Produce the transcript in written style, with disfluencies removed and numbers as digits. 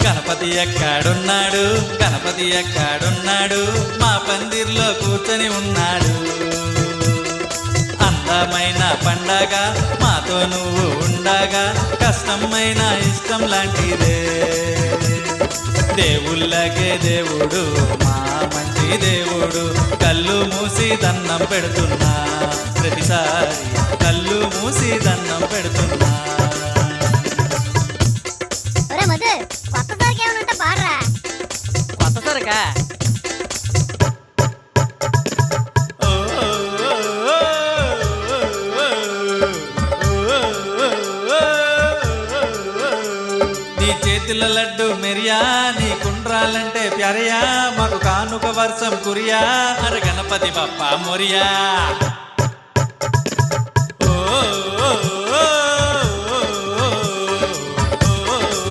గణపతి ఎక్కడున్నాడు, గణపతి ఎక్కడున్నాడు, మా పందిర్లో కూర్చొని ఉన్నాడు. అందమైన పండగ మాతో నువ్వు ఉండగా, కష్టమైన ఇష్టం లాంటిదే. దేవుళ్ళకే దేవుడు మా మంచి దేవుడు, కళ్ళు మూసి దండం పెడుతున్నా, ప్రతిసారి కళ్ళు మూసి దండం పెడుతున్నా. కొత్త సరికి ఏమన్నా పాడరా. కొత్త సరకా? నీ చేతుల లడ్డు మెరియా, నీ కుండ్రాలంటే ప్యారయా, మాకు కానుక వర్షం కురియా, అరే గణపతి బప్పా మొరియా. ఓ